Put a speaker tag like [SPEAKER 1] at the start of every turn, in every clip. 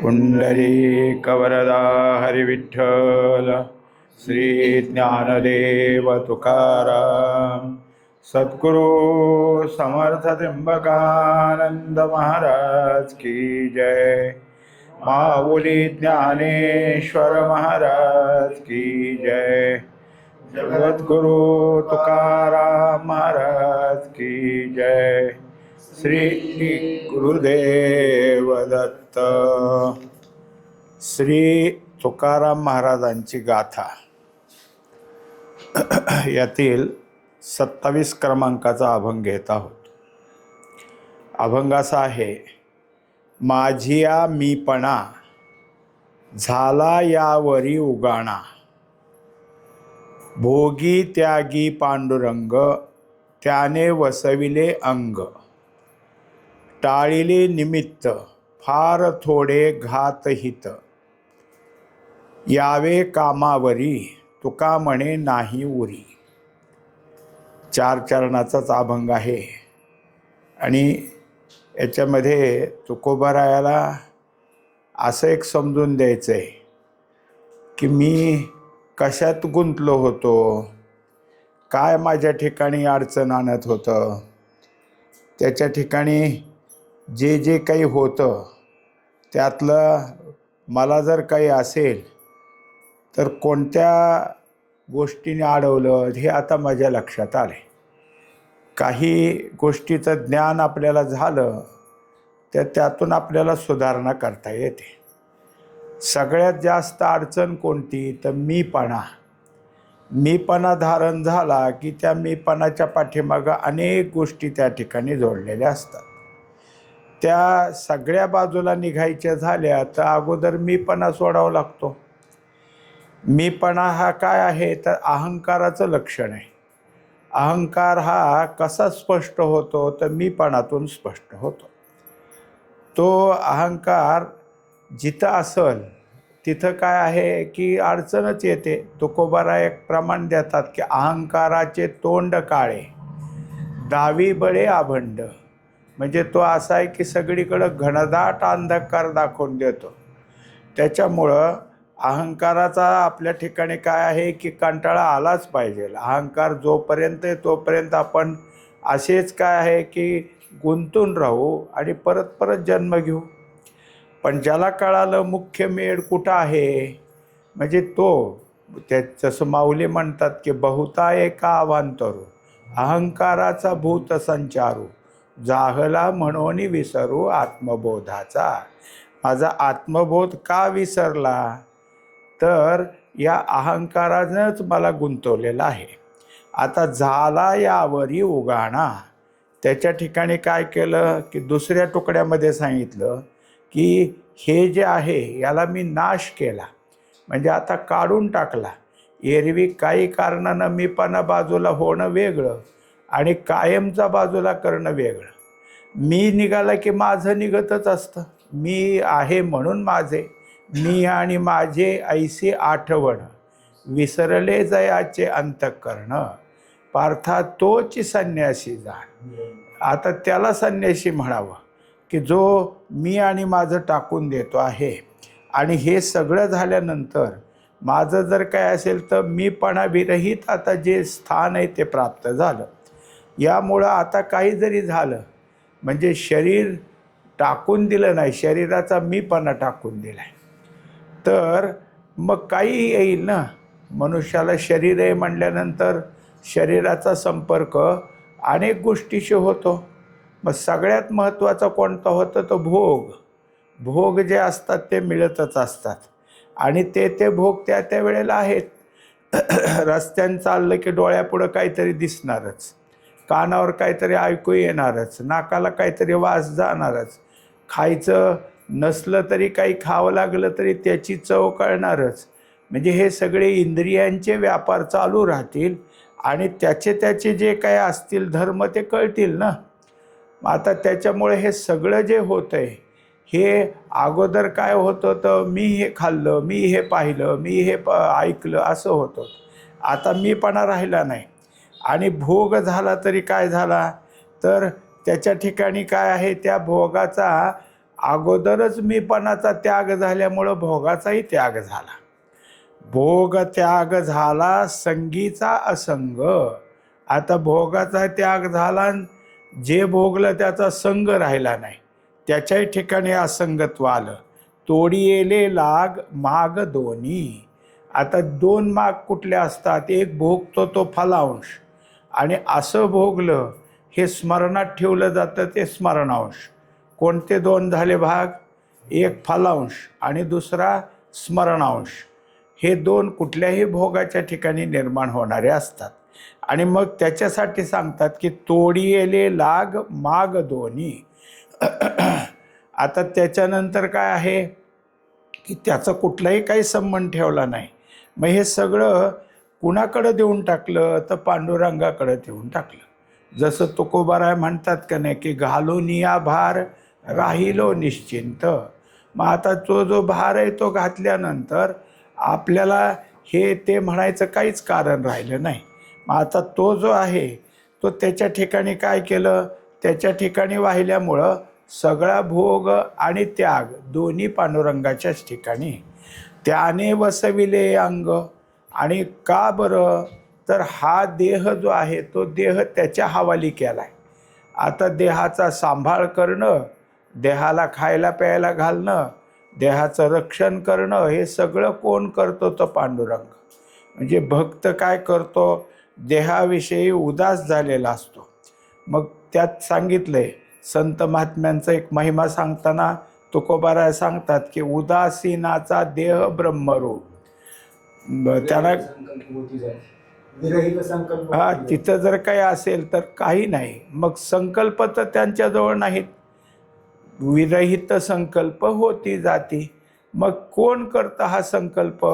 [SPEAKER 1] पुंडरीकवरदा हरिविठ्ठल श्री ज्ञानदेव तुकाराम सद्गुरु समर्थ त्र्यंबकानंद महाराज की जय। माऊली ज्ञानेश्वर महाराज की जय। जगद्गुरु तुकाराम महाराज की जय। श्री गुरुदेव दत्त। श्री तुकाराम महाराजांची गाथा यातील 27 क्रमांकाचा अभंग घेत आहोत। अभंग असा आहे, माझिया मीपणा झाला यावरी उगाणा, भोगी त्यागी पांडुरंग त्याने वसविले अंग, टाळिले निमित्त फार थोडे घातहित, यावे कामावरी तुका म्हणे नाही उरी। 4 चरणाचाच अभंग आहे आणि याच्यामध्ये तुकोबारायाला असं एक समजून द्यायचं आहे की मी कशात गुंतलो होतो, काय माझ्या ठिकाणी अडचण आणत होतं, त्याच्या ठिकाणी जे जे काही होतं त्यातलं मला जर काही असेल तर कोणत्या गोष्टीने अडवलं हे आता माझ्या लक्षात आले। काही गोष्टीचं ज्ञान आपल्याला झालं तर त्यातून आपल्याला सुधारणा करता येते। सगळ्यात जास्त अडचण कोणती तर मीपणा धारण झाला की त्या मीपणाच्या पाठीमागं अनेक गोष्टी त्या ठिकाणी जोडलेल्या असतात। त्या सगळ्या बाजूला निघायच्या झाल्या तर अगोदर मीपणा सोडावा लागतो। मीपणा हा काय आहे तर अहंकाराचं लक्षण आहे। अहंकार हा कसा स्पष्ट होतो तर मीपणातून स्पष्ट होतो। तो अहंकार जिथं असेल तिथं काय आहे की अडचणच येते। तुकोबाराय एक प्रमाण देतात की अहंकाराचे तोंड काळे दावी बळे आभंड, म्हणजे तो असा आहे की सगळीकडं घनदाट अंधकार दाखवून देतो। त्याच्यामुळं अहंकाराचा आपल्या ठिकाणी काय आहे की कंटाळा आलाच पाहिजे। अहंकार जोपर्यंत आहे तोपर्यंत आपण असेच काय आहे की गुंतून राहू आणि परत परत जन्म घेऊ। पण ज्याला कळालं मुख्य मेढ कुठं आहे, म्हणजे तो जसं माऊली म्हणतात की बहुता एका अवांतरू अहंकाराचा भूत संचारू, जाहला म्हणून विसरू आत्मबोधाचा। माझा आत्मबोध का विसरला तर या अहंकारानंच मला गुंतवलेला आहे। आता झाला यावरी उगाणा, त्याच्या ठिकाणी काय केलं की दुसऱ्या तुकड्यामध्ये सांगितलं की हे जे आहे याला मी नाश केला, म्हणजे आता काढून टाकला। एरवी काही कारणानं मीपणा बाजूला होणं वेगळं आणि कायमचा बाजूला करणं वेगळं। मी निघाला की माझं निघतच असतं। मी आहे म्हणून माझे, मी आणि माझे ऐसे आठवण, विसरले जयाचे अंतःकरण, पार्था तोच संन्यासी जाण। आता त्याला संन्यासी म्हणावं की जो मी आणि माझं टाकून देतो आहे। आणि हे सगळं झाल्यानंतर माझं जर काय असेल तर मीपणा विरहित आता जे स्थान आहे ते प्राप्त झालं। यामुळं आता काही जरी झालं म्हणजे शरीर टाकून दिलं नाही, शरीराचा मीपणा टाकून दिला आहे, तर मग काही येईल ना। मनुष्याला शरीर आहे म्हटल्यानंतर शरीराचा संपर्क अनेक गोष्टीशी होतो। मग सगळ्यात महत्त्वाचा कोणता होतं तर भोग जे असतात ते मिळतच असतात आणि ते भोग त्या वेळेला आहेत। रस्त्यानं चाललं की डोळ्यापुढं काहीतरी दिसणारच, कानावर काहीतरी ऐकू येणारच, नाकाला काहीतरी वास जाणारच, खायचं नसलं तरी काही खावं लागलं तरी त्याची चव कळणारच। म्हणजे हे सगळे इंद्रियांचे व्यापार चालू राहतील आणि त्याचे जे काही असतील धर्म ते कळतील ना। आता त्याच्यामुळे हे सगळं जे होतं आहे हे अगोदर काय होतं तर मी हे खाल्लं, मी हे पाहिलं, मी हे ऐकलं असं होतं। आता मीपणा राहिला नाही आणि भोग झाला तरी काय झाला तर त्याच्या ठिकाणी काय आहे त्या भोगाचा अगोदरच मीपणाचा त्याग झाल्यामुळं भोगाचाही त्याग झाला. भोग त्याग झाला संगीचा असंग. आता भोगाचा त्याग झाला, जे भोगलं त्याचा संग राहिला नाही, त्याच्याही ठिकाणी असंगत्व आलं. तोडी येले लाग माग दोन्ही. आता दोन माग कुठले असतात? एक भोगतो तो फलांश, आणि असं भोगलं हे स्मरणात ठेवलं जातं ते स्मरणांश. कोणते दोन झाले भाग? एक फलांश आणि दुसरा स्मरणांश. हे दोन कुठल्याही भोगाच्या ठिकाणी निर्माण होणारे असतात. आणि मग त्याच्यासाठी सांगतात की तोडी येले लाग माग दोन्ही. आता त्याच्यानंतर काय आहे की त्याचा कुठलाही काही संबंध ठेवला नाही. मग हे सगळं कुणाकडं देऊन टाकलं? तर पांडुरंगाकडं देऊन टाकलं. जसं तुकोबाराय म्हणतात का नाही की घालून या भार राहिलो निश्चिंत. मग आता तो जो भार आहे तो घातल्यानंतर आपल्याला हे ते म्हणायचं काहीच कारण राहिलं नाही. मग आता तो जो आहे तो त्याच्या ठिकाणी काय केलं? त्याच्या ठिकाणी वाहिल्यामुळं सगळा भोग आणि त्याग दोन्ही पांडुरंगाच्याच ठिकाणी. त्याने वसविले अंग. आणि का बरं? तर हा देह जो आहे तो देह त्याच्या हवाली केला आहे. आता देहाचा सांभाळ करणं, देहाला खायला प्यायला घालणं, देहाचं रक्षण करणं, हे सगळं कोण करतो? तर पांडुरंग. म्हणजे भक्त काय करतो? देहाविषयी उदास झालेला असतो. मग त्यात सांगितलंय संत महात्म्यांचा एक महिमा सांगताना तुकोबाराय सांगतात की उदासीनाचा देह ब्रह्मरूप. त्याला हा तिथं जर काही असेल तर काही नाही. मग संकल्प तर त्यांच्याजवळ नाहीत. विरहित संकल्प होती जाती. मग कोण करतं हा संकल्प?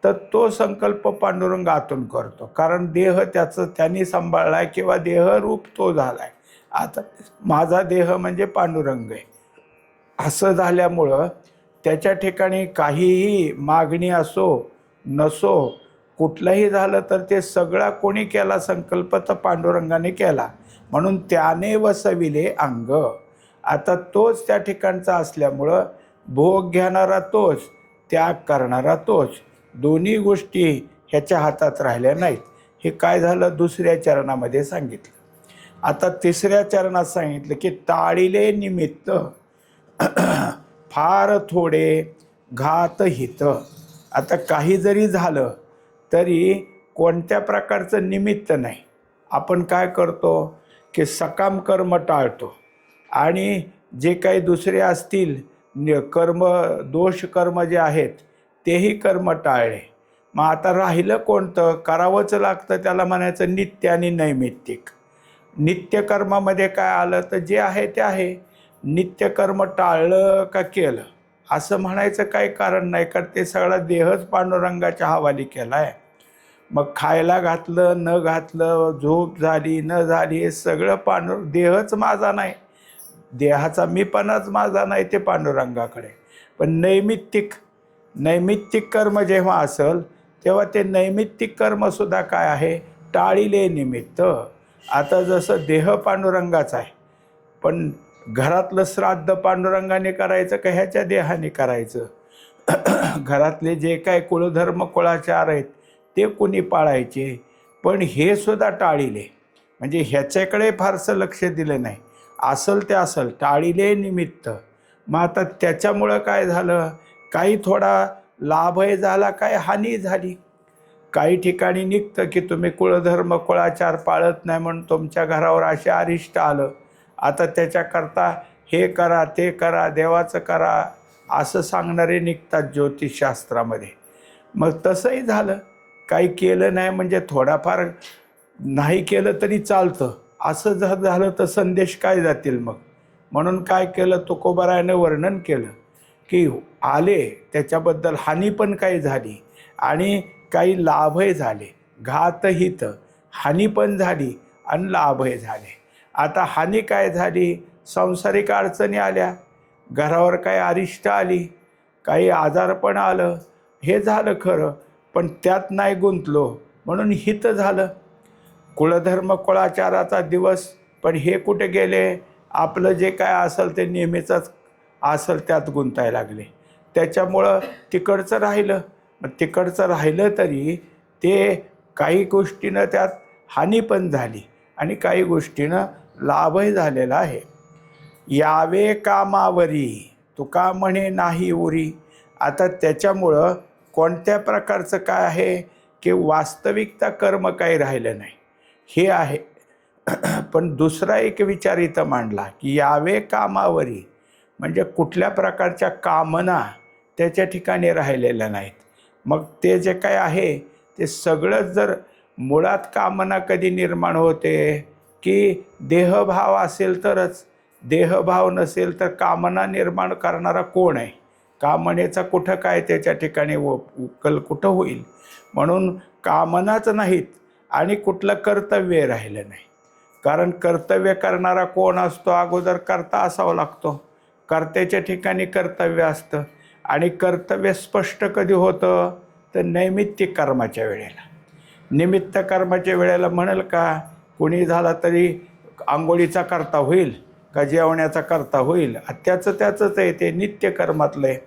[SPEAKER 1] तर तो संकल्प पांडुरंग आतून करतो. कारण देह त्याचं त्यांनी सांभाळलाय किंवा देहरूप तो झालाय. आता माझा देह म्हणजे पांडुरंग आहे असं झाल्यामुळं त्याच्या ठिकाणी काहीही मागणी असो नसो, कुठलंही झालं तर ते सगळा कोणी केला संकल्प? तर पांडुरंगाने केला. म्हणून त्याने वसविले अंग. आता तोच त्या ठिकाणचा असल्यामुळं भोग घेणारा तोच, त्याग करणारा तोच. दोन्ही गोष्टी ह्याच्या हातात राहिल्या नाहीत. हे काय झालं? दुसऱ्या चरणामध्ये सांगितलं. आता तिसऱ्या चरणात सांगितलं की टाळिले निमित्त फार थोडे घात हित. आता काही जरी झालं तरी कोणत्या प्रकारचं निमित्त नाही. आपण काय करतो की सकाम कर्म टाळतो आणि जे काही दुसरे असतील कर्म, दोष कर्म जे आहेत तेही कर्म टाळले. मग आता राहिलं कोणतं? करावंच लागतं त्याला म्हणायचं नित्य आणि नैमित्तिक. नित्यकर्मामध्ये काय आलं? तर जे आहे ते आहे. नित्यकर्म टाळलं का केलं असं म्हणायचं काही कारण नाही, कारण ते सगळा देहच पांडुरंगाच्या हवाली केला आहे. मग खायला घातलं न घातलं, झोप झाली न झाली, हे सगळं देहच माझा नाही, देहाचा मीपणाच माझा नाही, ते पांडुरंगाकडे. पण नैमित्तिक कर्म जेव्हा असेल तेव्हा ते नैमित्तिक कर्मसुद्धा काय आहे? टाळिले निमित्त. आता जसं देह पांडुरंगाचा आहे, पण घरातलं श्राद्ध पांडुरंगाने करायचं का ह्याच्या देहाने करायचं? घरातले जे काय कुलधर्म कुळाचार आहेत ते कोणी पाळायचे, पण हे सुद्धा टाळिले. म्हणजे ह्याच्याकडे फारसं लक्ष दिलं नाही. असल ते असल, टाळिले निमित्त. मग आता त्याच्यामुळं काय झालं? काही थोडा लाभही झाला, काही हानी झाली. काही ठिकाणी निघतं की तुम्ही कुळधर्म कुळाचार पाळत नाही म्हणून तुमच्या घरावर असे अरिष्ट आलं. आता त्याच्याकरता हे करा ते करा, देवाचं करा असं सांगणारे निघतात ज्योतिषशास्त्रामध्ये. मग तसंही झालं. काही केलं नाही म्हणजे थोडाफार नाही केलं तरी चालतं असं जर झालं तर संदेश काय जातील मग? म्हणून काय केलं? तुकोबारायानं वर्णन केलं की आले त्याच्याबद्दल हानी पण काही झाली आणि काही लाभही झाले. घातहित, हानी पण झाली आणि लाभही झाले. आता हानी काय झाली? सांसारिक अडचणी आल्या, घरावर काही अरिष्ट आली, काही आजारपण आलं, हे झालं खरं, पण त्यात नाही गुंतलो म्हणून हित झालं. कुळधर्म कुळाचाराचा दिवस, पण हे कुठे गेले? आपलं जे काय असेल ते नेहमीचंच असल त्यात गुंतायला लागले. त्याच्यामुळं तिकडचं राहिलं. मग तिकडचं राहिलं तरी ते काही गोष्टीनं त्यात हानी पण झाली आणि काही गोष्टीनं लाभही झालेला आहे. यावे कामावरी तुका म्हणे नाही उरी. आता त्याच्यामुळं कोणत्या प्रकारचं काय आहे की वास्तविकता कर्म काही राहिलं नाही हे आहे. पण दुसरा एक विचार इथं मांडला की यावे कामावरी म्हणजे कुठल्या प्रकारच्या कामना त्याच्या ठिकाणी राहिलेल्या नाहीत. मग ते जे काय आहे ते सगळंच जर मुळात कामना कधी निर्माण होते की देहभाव असेल तरच. देहभाव नसेल तर कामना निर्माण करणारा कोण आहे? कामनेचा कुठं काय त्याच्या ठिकाणी उकल कुठं होईल? म्हणून कामनाच नाहीत आणि कुठलं कर्तव्य राहिलं नाही. कारण कर्तव्य करणारा कोण असतो? अगोदर कर्ता असावा लागतो. कर्त्याच्या ठिकाणी कर्तव्य असतं आणि कर्तव्य स्पष्ट कधी होतं तर नैमित्तिक कर्माच्या वेळेला. निमित्त कर्माच्या वेळेला म्हणाल का कोणी झाला तरी आंघोळीचा कर्ता होईल का जेवण्याचा कर्ता होईल? त्याचंच आहे, ते नित्य कर्मातलं आहे.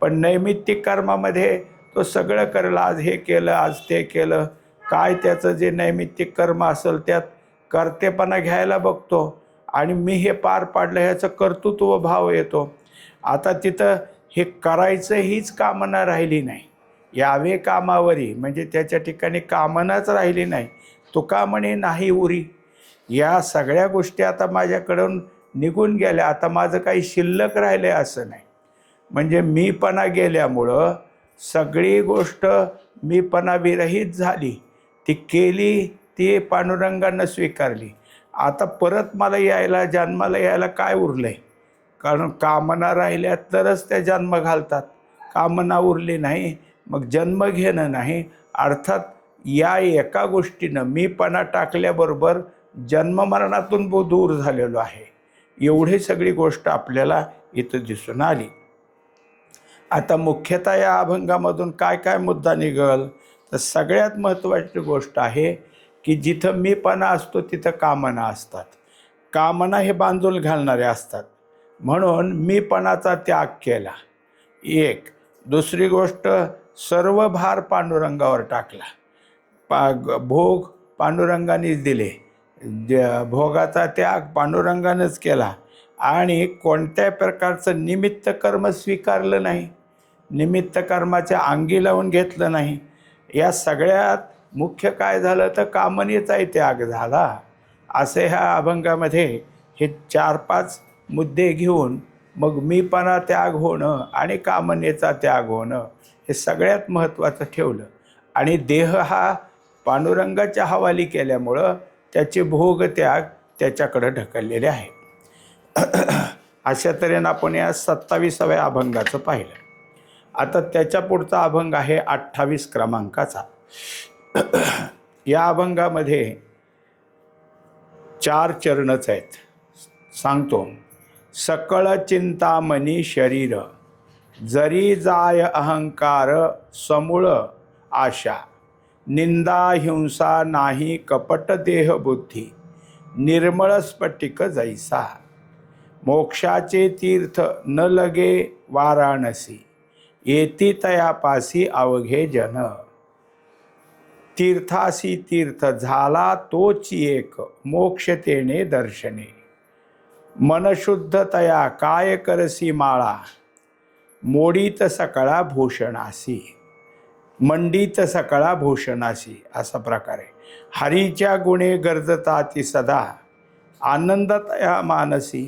[SPEAKER 1] पण नैमित्तिक कर्मामध्ये तो सगळं करेल. आज हे केलं, आज ते केलं. काय त्याचं जे नैमित्तिक कर्म असेल त्यात कर्तेपणा घ्यायला बघतो आणि मी हे पार पाडलं ह्याचं कर्तृत्व भाव येतो. आता तिथं हे करायचं हीच कामना राहिली नाही. यावे कामावरी म्हणजे त्याच्या ठिकाणी कामनाच राहिली नाही. तुका म्हणे नाही उरी. या सगळ्या गोष्टी आता माझ्याकडून निघून गेल्या. आता माझं काही शिल्लक राहिलं आहे असं नाही. म्हणजे मीपणा गेल्यामुळं सगळी गोष्ट मीपणा विरहित झाली. ती केली, ती पांडुरंगानं स्वीकारली. आता परत मला यायला जन्माला यायला काय उरलं आहे? कारण कामना राहिल्या तरच त्या जन्म घालतात. कामना उरली नाही मग जन्म घेणं नाही. अर्थात या एका गोष्टीनं मीपणा टाकल्याबरोबर जन्ममरणातून दूर झालेलो आहे. एवढी सगळी गोष्ट आपल्याला इथं दिसून आली. आता मुख्यतः या अभंगामधून काय काय मुद्दा निघल तर सगळ्यात महत्त्वाची गोष्ट आहे की जिथं मीपणा असतो तिथं कामना असतात. कामना हे बांधून घालणारे असतात. म्हणून मीपणाचा त्याग केला एक. दुसरी गोष्ट सर्व भार पांडुरंगावर टाकला. भोग पांडुरंगानेच दिले. भोगाचा त्याग पांडुरंगानंच केला आणि कोणत्याही प्रकारचं निमित्त कर्म स्वीकारलं नाही. निमित्त कर्माच्या अंगी लावून घेतलं नाही. या सगळ्यात मुख्य काय झालं तर कामनेचाही त्याग झाला. असे ह्या अभंगामध्ये हे 4-5 मुद्दे घेऊन मग मीपणा त्याग होणं आणि कामनेचा त्याग होणं हे सगळ्यात महत्त्वाचं ठेवलं. आणि देह हा पांडुरंगाच्या हवाली केल्यामुळं त्याचे भोग त्याग त्याच्याकडं ढकललेले आहे. अशा तऱ्हेनं आपण या 27व्या अभंगाचं पाहिलं. आता त्याच्या पुढचा अभंग आहे 28 क्रमांकाचा. या अभंगामध्ये 4 चरणच आहेत. सांगतो. सकळ चिंतामणी शरीर जरी जाय अहंकार समूळ आशा निंदा हिंसा नाही कपट देह बुद्धी निर्मळ स्फटिक जैसा मोक्षाचे तीर्थ न लगे वाराणसी येती तयापासी अवघे जन तीर्थासी तीर्थ झाला तोची एक मोक्ष तेने दर्शने मनशुद्ध तया काय करसी माळा मोडीत सकळा भूषणासी मंडित सकळा भूषणासी असा प्रकारे हरीच्या गुणे गरजता ती सदा आनंद तया मानसी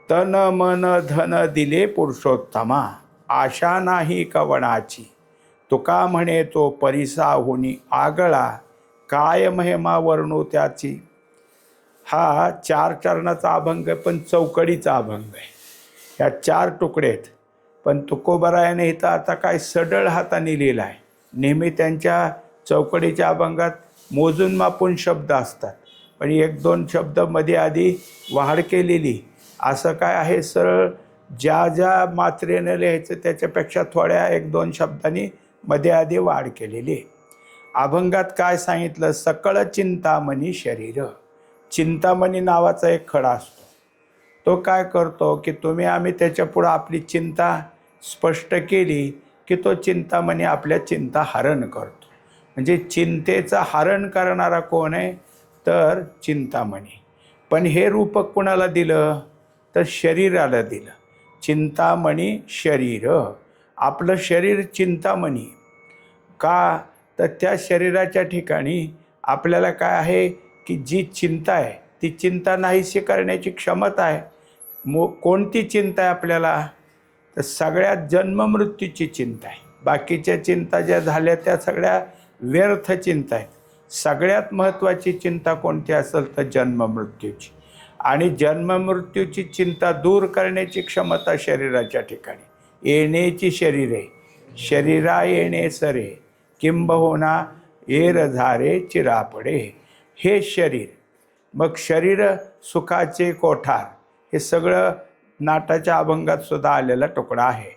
[SPEAKER 1] तन मन धन दिले पुरुषोत्तमा आशा नाही कवणाची तुका म्हणे तो परिसा होनी आगळा काय महिमा वर्णू त्याची. हा 4 चरणाचा अभंग पण चौकडीचा अभंग आहे. ह्या 4 तुकडे आहेत. पण तुकोबरायाने इथं आता काय सडळ हाताने लिहिला आहे. नेहमी त्यांच्या चौकडीच्या अभंगात मोजून मापून शब्द असतात पण 1-2 शब्द मध्ये आधी वाढ केलेली. असं काय आहे सरळ ज्या ज्या मात्रेनं लिहायचं त्याच्यापेक्षा थोड्या 1-2 शब्दांनी मध्ये आधी वाढ केलेली. अभंगात काय सांगितलं? सकळ चिंतामणी शरीर. चिंतामणी नावाचा एक खडा असतो. तो काय करतो की आम्ही त्याच्यापुढं आपली चिंता स्पष्ट केली की तो चिंतामणी आपल्या चिंता हरण करतो. म्हणजे चिंतेचं हरण करणारा कोण आहे तर चिंतामणी. पण हे रूपक कुणाला दिलं तर शरीराला दिलं. चिंतामणी शरीर, आपलं शरीर चिंतामणी. का तर त्या शरीराच्या ठिकाणी आपल्याला काय आहे की जी चिंता आहे ती चिंता नाहीशी करण्याची क्षमता आहे. कोणती चिंता आहे आपल्याला तर सगळ्यात जन्ममृत्यूची चिंता आहे. बाकीच्या चिंता ज्या झाल्या त्या सगळ्या व्यर्थ चिंता आहेत. सगळ्यात महत्त्वाची चिंता कोणती असेल तर जन्ममृत्यूची. आणि जन्ममृत्यूची चिंता दूर करण्याची क्षमता शरीराच्या ठिकाणी. येण्याची शरीर आहे, शरीरा येणे सरे किंबहुना येर झारे चिरापडे. हे शरीर, मग शरीर सुखाचे कोठार, हे सगळं नाटाच्या अभंगात सुद्धा आलेला तुकडा आहे.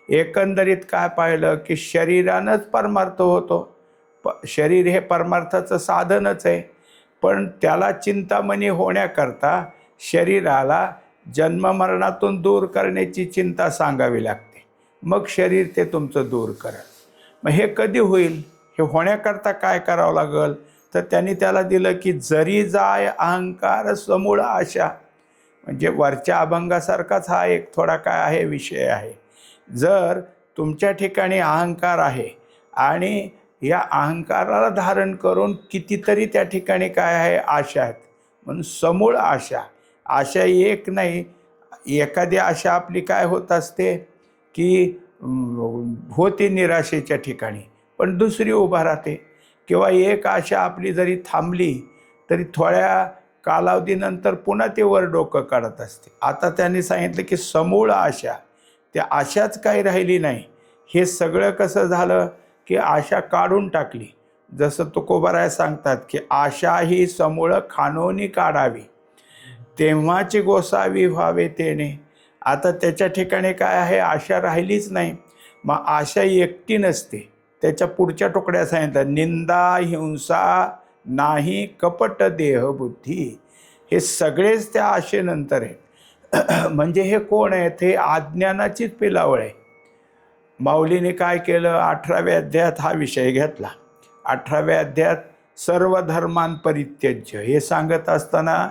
[SPEAKER 1] एकंदरीत काय पाहिलं की शरीरानंच परमार्थ होतो. शरीर हे परमार्थाचं साधनच आहे. पण त्याला चिंतामणी होण्याकरता शरीराला जन्ममरणातून दूर करण्याची चिंता सांगावी लागते. मग शरीर ते तुमचं दूर करेल. मग हे कधी होईल, हे होण्याकरता काय करावं लागेल तर त्यांनी त्याला दिलं की जरी जाय अहंकार समूळ आशा. म्हणजे वरच्या अभंगासारखाच हा एक थोडा काय आहे विषय आहे. जर तुमच्या ठिकाणी अहंकार आहे आणि या अहंकाराला धारण करून कितीतरी त्या ठिकाणी काय आहे आशा आहेत, म्हणून समूळ आशा. आशा एक नाही, एखादी आशा आपली काय होत असते की होती निराशेच्या ठिकाणी पण दुसरी उभा राहते. किंवा एक आशा आपली जरी थांबली तरी थोड्या कालावधीनंतर पुन्हा ते वर डोकं काढत असते. आता त्यांनी सांगितलं की समूळ आशा, त्या आशाच काही राहिली नाही. हे सगळं कसं झालं की आशा काढून टाकली. जसं तुकोबाराय सांगतात की आशा ही समूळ खानोनी काढावी तेव्हाची गोसावी व्हावे तेने. आता त्याच्या ठिकाणी काय आहे, आशा राहिलीच नाही. मग आशा एकटी नसते. त्याच्या पुढच्या तुकड्या सांगितलं निंदा हिंसा नाही कपट देहबुद्धी. हे सगळेच त्या आशेनंतर आहेत. म्हणजे हे कोण आहेत, हे अज्ञानाचीच पिलावळ आहे. माऊलीने काय केलं, 18व्या अध्यायात हा विषय घेतला. 18व्या अध्यायात सर्व धर्मान परित्यज्य हे सांगत असताना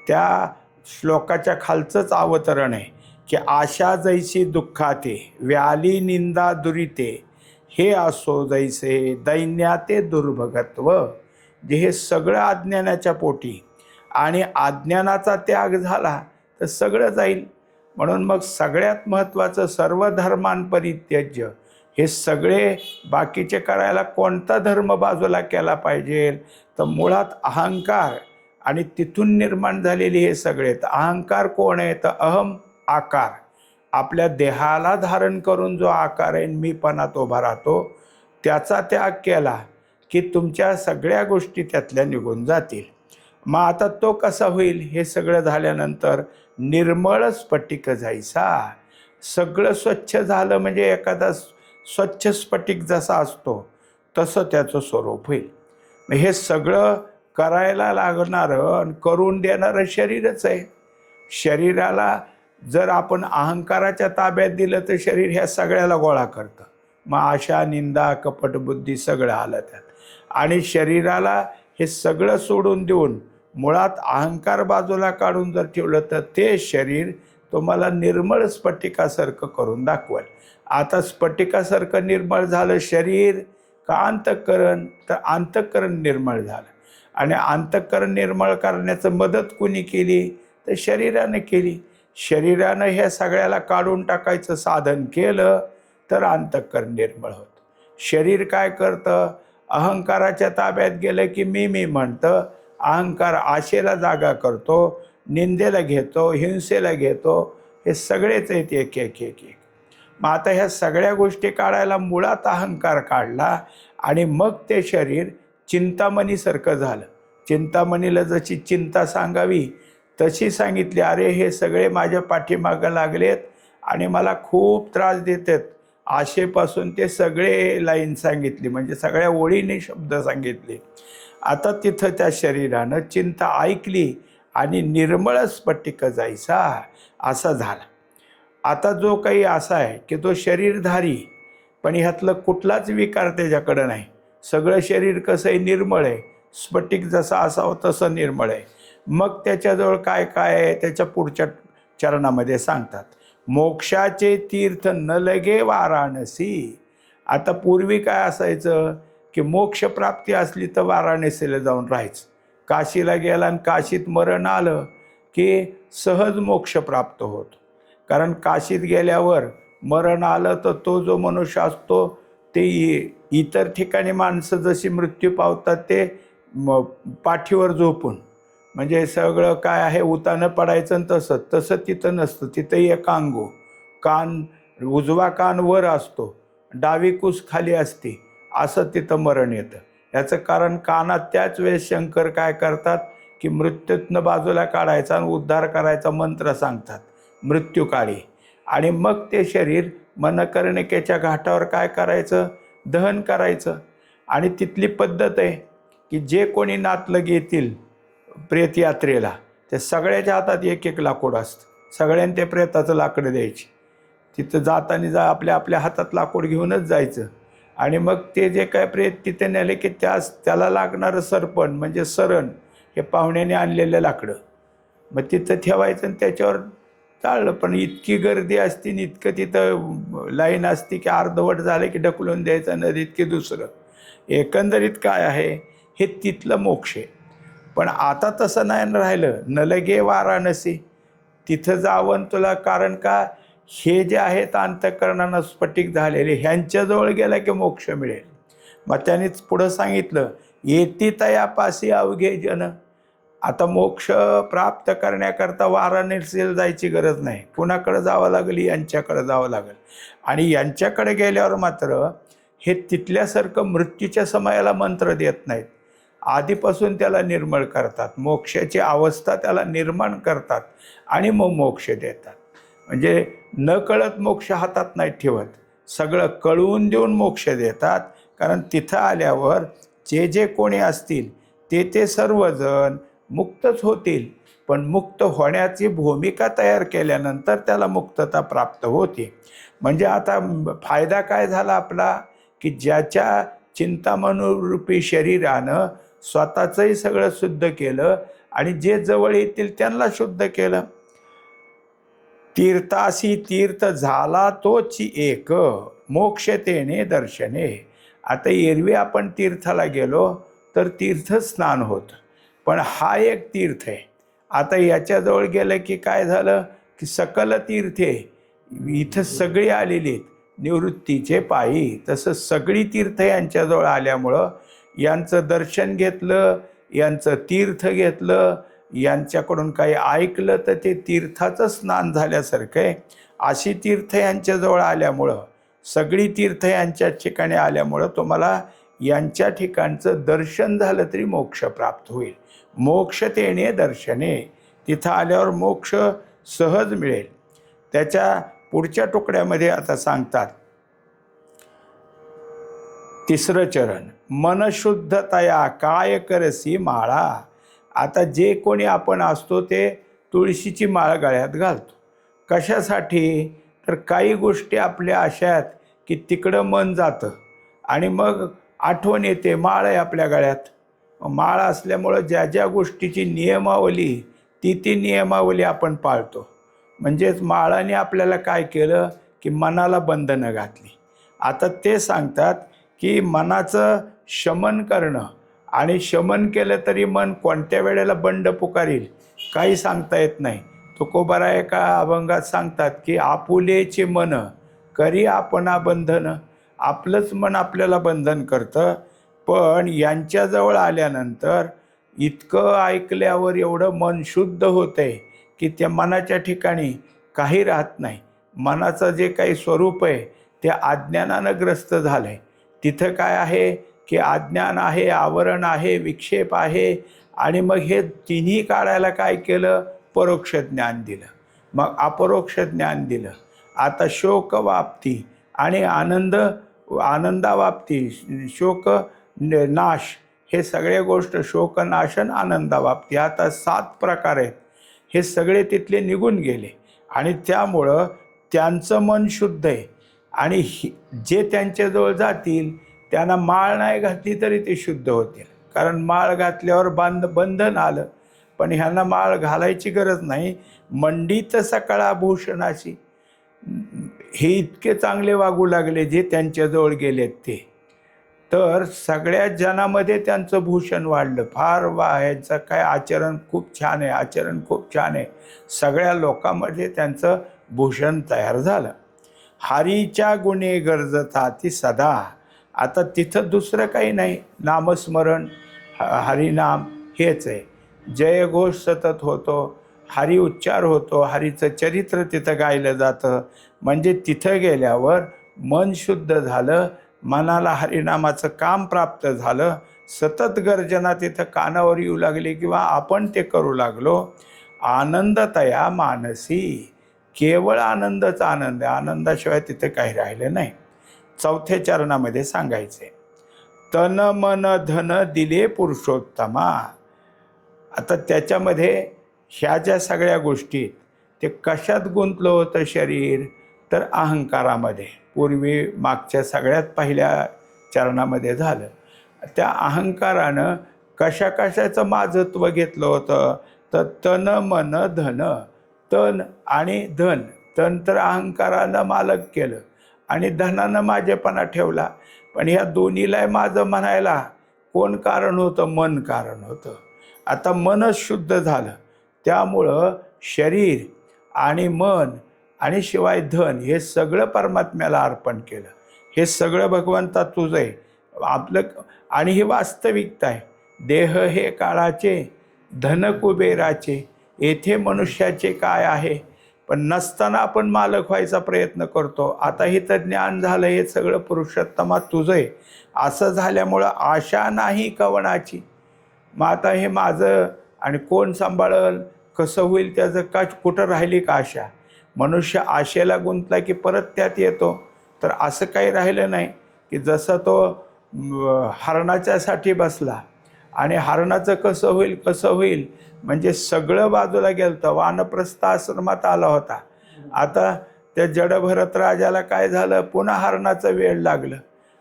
[SPEAKER 1] त्या श्लोकाच्या खालचंच अवतरण आहे की आशा जैसी दुःखाते व्याली निंदा दुरिते हे असो जैसे दैन्याते दुर्भगत्व. जे हे सगळं अज्ञानाच्या पोटी, आणि अज्ञानाचा त्याग झाला तर सगळं जाईल. म्हणून मग सगळ्यात महत्त्वाचं सर्व धर्मान परित्यज्य. हे सगळे बाकीचे करायला कोणता धर्म बाजूला केला पाहिजे तर मुळात अहंकार, आणि तिथून निर्माण झालेली हे सगळे. तर अहंकार कोण आहे तर अहम आकार, आपल्या देहाला धारण करून जो आकार आहे मीपणात उभा राहतो, त्याचा त्याग केला की तुमच्या सगळ्या गोष्टी त्यातल्या निघून जातील. मग आता तो कसा होईल, हे सगळं झाल्यानंतर निर्मळ स्फटिक जायचा. सगळं स्वच्छ झालं म्हणजे एखादा स्वच्छ स्फटिक जसा असतो तसं त्याचं स्वरूप होईल. मग हे सगळं करायला लागणारं आणि करून देणारं शरीरच आहे. शरीराला जर आपण अहंकाराच्या ताब्यात दिलं तर शरीर ह्या सगळ्याला गोळा करतं. मग आशा निंदा कपटबुद्धी सगळं आलं त्यात. आणि शरीराला हे सगळं सोडून देऊन मुळात अहंकार बाजूला काढून जर ठेवलं तर ते शरीर तुम्हाला निर्मळ स्फटिकासारखं करून दाखवेल. आता स्फटिकासारखं निर्मळ झालं शरीर का अंतःकरण, तर अंतःकरण निर्मळ झालं. आणि अंतःकरण निर्मळ करण्याचं मदत कुणी केली तर शरीराने केली. शरीरानं ह्या सगळ्याला काढून टाकायचं साधन केलं तर अंतःकरण निर्मळ होतं. शरीर काय करतं, अहंकाराच्या ताब्यात गेलं की मी म्हणतं. अहंकार आशेला जागा करतो, निंदेला घेतो, हिंसेला घेतो. हे सगळेच आहेत एक एक एक एक. मग आता ह्या सगळ्या गोष्टी काढायला मुळात अहंकार काढला आणि मग ते शरीर चिंतामणीसारखं झालं. चिंतामणीला जशी चिंता सांगावी तशी सांगितली. अरे हे सगळे माझ्या पाठीमागं लागलेत आणि मला खूप त्रास देतात. आशेपासून ते सगळे लाईन सांगितली, म्हणजे सगळ्या ओळीने शब्द सांगितले. आता तिथं त्या शरीरानं चिंता ऐकली आणि निर्मळ स्फटिक जायचा असा झाला. आता जो काही असा आहे की तो शरीरधारी, पण ह्यातलं कुठलाच विकार त्याच्याकडं नाही. सगळं शरीर कसं आहे, निर्मळ आहे. स्फटिक जसा असावं तसं निर्मळ आहे. मग त्याच्याजवळ काय काय आहे त्याच्या पुढच्या चरणामध्ये सांगतात, मोक्षाचे तीर्थ न लगे वाराणसी. आता पूर्वी काय असायचं की मोक्षप्राप्ती असली तर वाराणसीला जाऊन राहायचं. काशीला गेला आणि काशीत मरण आलं की सहज मोक्ष प्राप्त होतो. कारण काशीत गेल्यावर मरण आलं तर तो जो मनुष्य असतो ते इतर ठिकाणी माणसं जशी मृत्यू पावतात ते पाठीवर झोपून, म्हणजे सगळं काय आहे उतानं पडायचं आणि तसं तसं तिथं नसतं. तिथं एक अंगू, कान उजवा कान वर असतो, डावी कूस खाली असते, असं तिथं मरण येतं. याचं कारण कानात त्याच वेळेस शंकर काय करतात की मृत्यूतनं बाजूला काढायचा आणि उद्धार करायचा मंत्र सांगतात मृत्यूकाळी. आणि मग ते शरीर मनकर्णिकेच्या घाटावर काय करायचं, दहन करायचं. आणि तिथली पद्धत आहे की जे कोणी नातलग येतील प्रेतयात्रेला त्या सगळ्याच्या हातात एक एक लाकूड असतं. सगळ्यांनी ते प्रेताचं लाकडं द्यायची. तिथं जाताना आपल्या आपल्या हातात लाकूड घेऊनच जायचं. आणि मग ते जे काय प्रेत तिथे नेले की त्याला लागणारं सरपण म्हणजे सरण हे पाहुण्याने आणलेलं लाकडं मग तिथं ठेवायचं आणि त्याच्यावर चाललं. पण इतकी गर्दी असती आणि इतकं तिथं लाईन असती की अर्धवट झालं की ढकलून द्यायचं नदीत की दुसरं. एकंदरीत काय आहे, हे तिथलं मोक्ष आहे. पण आता तसं नाही राहिलं. न लगे वाराणसी, तिथं जावं तुला. कारण का, हे जे आहेत अंतःकरणानं स्फटिक झालेले ह्यांच्याजवळ गेला की मोक्ष मिळेल. मग त्यानेच पुढं सांगितलं, येती तयापासी अवघे जन. आता मोक्ष प्राप्त करण्याकरता वाराणसीला जायची गरज नाही. कुणाकडे जावं लागेल, यांच्याकडे जावं लागेल. आणि यांच्याकडे गेल्यावर मात्र हे तिथल्यासारखं मृत्यूच्या समयाला मंत्र देत नाहीत. आधीपासून त्याला निर्मळ करतात, मोक्षाची अवस्था त्याला निर्माण करतात आणि मग मोक्ष देतात. म्हणजे न कळत मोक्ष हातात नाही ठेवत, सगळं कळवून देऊन मोक्ष देतात. कारण तिथं आल्यावर जे जे कोणी असतील ते सर्वजण मुक्तच होतील. पण मुक्त होण्याची भूमिका तयार केल्यानंतर त्याला मुक्तता प्राप्त होते. म्हणजे आता फायदा काय झाला आपला, की ज्याच्या चिंतामणरूपी शरीरानं स्वतःचंही सगळं शुद्ध केलं आणि जे जवळ येतील त्यांना शुद्ध केलं. तीर्थासी तीर्थ झाला तोची एक, मोक्षतेने दर्शने. आता एरवी आपण तीर्थाला गेलो तर तीर्थस्नान होतं, पण हा एक तीर्थ आहे. आता याच्याजवळ गेलं की काय झालं की सकल तीर्थे इथं सगळी आलेली आहेत निवृत्तीचे पायी. तसं सगळी तीर्थ यांच्याजवळ आल्यामुळं यांचं दर्शन घेतलं, यांचं तीर्थ घेतलं, यांच्याकडून काही ऐकलं तर ते तीर्थाचं स्नान झाल्यासारखं आहे. अशी तीर्थ यांच्याजवळ आल्यामुळं, सगळी तीर्थ यांच्या ठिकाणी आल्यामुळं तुम्हाला यांच्या ठिकाणचं दर्शन झालं तरी मोक्ष प्राप्त होईल. मोक्षतेने दर्शने, तिथं आल्यावर मोक्ष सहज मिळेल. त्याच्या पुढच्या तुकड्यामध्ये आता सांगतात, तिसरं चरण, मनशुद्धतया काय करसी माळा. आता जे कोणी आपण असतो ते तुळशीची माळ गळ्यात घालतो. कशासाठी, तर काही गोष्टी आपल्या अशा आहेत की तिकडं मन जातं आणि मग आठवण येते माळ आहे आपल्या गळ्यात. माळ असल्यामुळं ज्या ज्या गोष्टीची नियमावली ती नियमावली आपण पाळतो. म्हणजेच माळाने आपल्याला काय केलं की मनाला बंधनं घातली. आता ते सांगतात की मनाचं शमन करणं, आणि शमन केलं तरी मन कोणत्या वेळेला बंड पुकारील काही सांगता येत नाही. तुकोबारा एका अभंगात सांगतात की आपुलेचे मन करी आपणा बंधन. आपलंच मन आपल्याला बंधन करतं. पण यांच्याजवळ आल्यानंतर इतकं ऐकल्यावर एवढं मन शुद्ध होतं आहे की त्या मनाच्या ठिकाणी काही राहत नाही. मनाचं जे काही स्वरूप आहे ते अज्ञानानं ग्रस्त झालं आहे. तिथं काय आहे की अज्ञान आहे, आवरण आहे, विक्षेप आहे. आणि मग हे तिन्ही काढायला काय केलं, परोक्ष ज्ञान दिलं, मग अपरोक्ष ज्ञान दिलं. आता शोकवाप्ती आणि आनंदावाप्ती, शोक नाश हे सगळे गोष्ट शोकनाशन आनंदावाप्ती, आता 7 प्रकार आहेत, हे सगळे तिथले निघून गेले आणि त्यामुळं त्यांचं मन शुद्ध आहे. आणि जे त्यांच्याजवळ जातील त्यांना माळ नाही घातली तरी ते शुद्ध होतील, कारण माळ घातल्यावर बंधन आलं. पण ह्यांना माळ घालायची गरज नाही. मंडित सकळा भूषणाशी, हे इतके चांगले वागू लागले जे त्यांच्याजवळ गेलेत ते, तर सगळ्या जनामध्ये त्यांचं भूषण वाढलं. फार वा, यांचं काय आचरण खूप छान आहे, आचरण खूप छान आहे. सगळ्या लोकांमध्ये त्यांचं भूषण तयार झालं. हरीच्या गुणे गरजता ती सदा. आता तिथं दुसरं काही नाही, नामस्मरण, हरिनाम हेच आहे. जयघोष सतत होतो, हरी उच्चार होतो, हरीचं चरित्र तिथं गायलं जातं. म्हणजे तिथं गेल्यावर मन शुद्ध झालं, मनाला हरिनामाचं काम प्राप्त झालं. सतत गर्जना तिथं कानावर येऊ लागली किंवा आपण ते करू लागलो. आनंदतया मानसी, केवळ आनंदच आनंद आहे, आनंदाशिवाय तिथे काही राहिलं नाही. 4थ्या चरणामध्ये सांगायचे, तन मन धन दिले पुरुषोत्तमा. आता त्याच्यामध्ये ह्या ज्या सगळ्या गोष्टी, ते कशात गुंतलं होतं शरीर, तर अहंकारामध्ये. पूर्वी मागच्या सगळ्यात पहिल्या चरणामध्ये झालं. त्या अहंकारानं कशाचं माझत्व घेतलं होतं, तर तन मन धन. तन आणि धन, तन तर अहंकारानं मालक केलं आणि धनानं माझेपणा ठेवला. पण ह्या दोन्हीला माझं म्हणायला कोण कारण होतं? मन कारण होतं. आता मनच शुद्ध झालं, त्यामुळं शरीर आणि मन आणि शिवाय धन हे सगळं परमात्म्याला अर्पण केलं. हे सगळं भगवंता तुझं आहे आपलं. आणि ही वास्तविकता आहे. देह हे काळाचे, धन कुबेराचे, येथे मनुष्याचे काय आहे. पण नसताना आपण मालक व्हायचा प्रयत्न करतो. आता हे तर ज्ञान झालं, हे सगळं पुरुषोत्तमा तुझं आहे असं झाल्यामुळं आशा नाही कवणाची. मग आता हे माझं आणि कोण सांभाळल, कसं होईल त्याचं, का कुठं राहिली का आशा. मनुष्य आशेला गुंतला की परत त्यात येतो. तर असं काही राहिलं नाही की जसं तो हरणाच्यासाठी बसला आणि हरणाचं कसं होईल म्हणजे सगळं बाजूला गेलं तर वानप्रस्थ आश्रमात आला होता. आता त्या जडभरत राजाला काय झालं, पुन्हा हरणाचं वेळ लागलं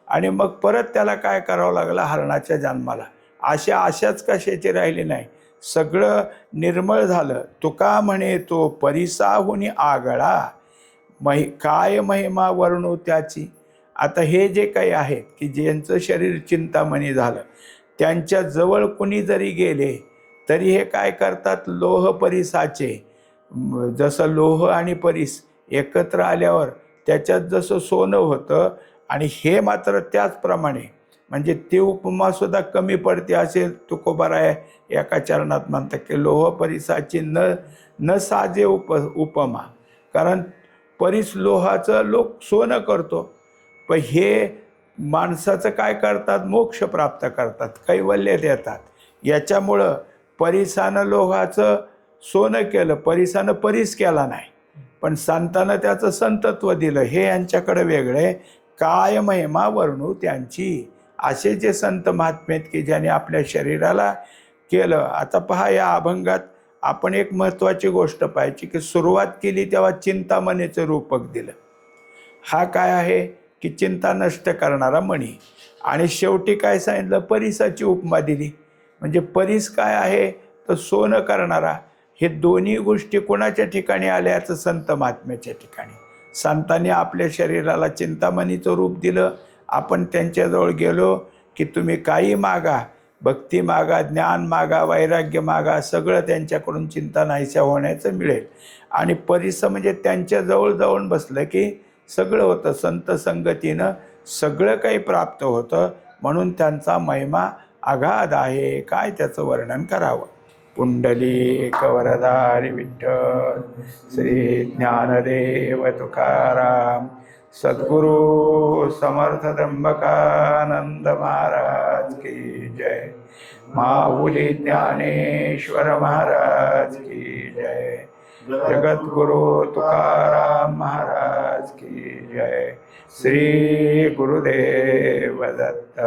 [SPEAKER 1] आणि मग परत त्याला काय करावं लागलं, हरणाच्या जन्माला. आशाच कशाची राहिली नाही, सगळं निर्मळ झालं. तुका म्हणे तो परिसाहुनी आगळा, काय महिमा वर्णू त्याची. आता हे जे काही आहेत की ज्यांचं शरीर चिंतामणी झालं, त्यांच्या जवळ कुणी जरी गेले तरी हे काय करतात, लोह परिसाचे. जसं लोह आणि परिस एकत्र आल्यावर त्याच्यात जसं सोनं होतं, आणि हे मात्र त्याचप्रमाणे, म्हणजे ती उपमासुद्धा कमी पडते असे तुकोबाराय एका चरणात म्हणतात की लोह परिसाची न साजे उपमा. कारण परिस लोहाचं लोक सोनं करतो, पण हे माणसाचं काय करतात, मोक्ष प्राप्त करतात, कैवल्य देतात. याच्यामुळं परिसानं लोहाचं सोनं केलं, परिसानं परिस केला नाही, पण संतानं त्याचं संतत्व दिलं. हे यांच्याकडे वेगळे. काय महिमा वर्णू त्यांची. असे जे संत महात्मे आहेत की ज्याने आपल्या शरीराला केलं. आता पहा, या अभंगात आपण एक महत्त्वाची गोष्ट पाहिजे की सुरुवात केली तेव्हा चिंतामणीचं रूपक दिलं. हा काय आहे की चिंता नष्ट करणारा मणी. आणि शेवटी काय सांगितलं, परिसाची उपमा दिली. म्हणजे परिस काय आहे, तर सोनं करणारा. हे दोन्ही गोष्टी कोणाच्या ठिकाणी आल्या, याचं संत महात्म्याच्या ठिकाणी. संतांनी आपल्या शरीराला चिंतामणीचं रूप दिलं. आपण त्यांच्याजवळ गेलो की तुम्ही काही मागा, भक्ती मागा, ज्ञान मागा, वैराग्य मागा, सगळं त्यांच्याकडून चिंता नाहीशा होण्याचं मिळेल. आणि परिस म्हणजे त्यांच्याजवळ जाऊन बसलं की सगळं होतं. संत संगतीनं सगळं काही प्राप्त होतं. म्हणून त्यांचा महिमा अगाध आहे. काय त्याचं वर्णन करावं. पुंडलिक वरदारी विठ्ठल, श्री ज्ञानदेव तुकाराम, सद्गुरु समर्थ त्र्यंबकानंद महाराज की जय. माऊली ज्ञानेश्वर महाराज की जय. जगद्गुरु तुकाराम महाराज की जय. श्री गुरुदेव दत्त.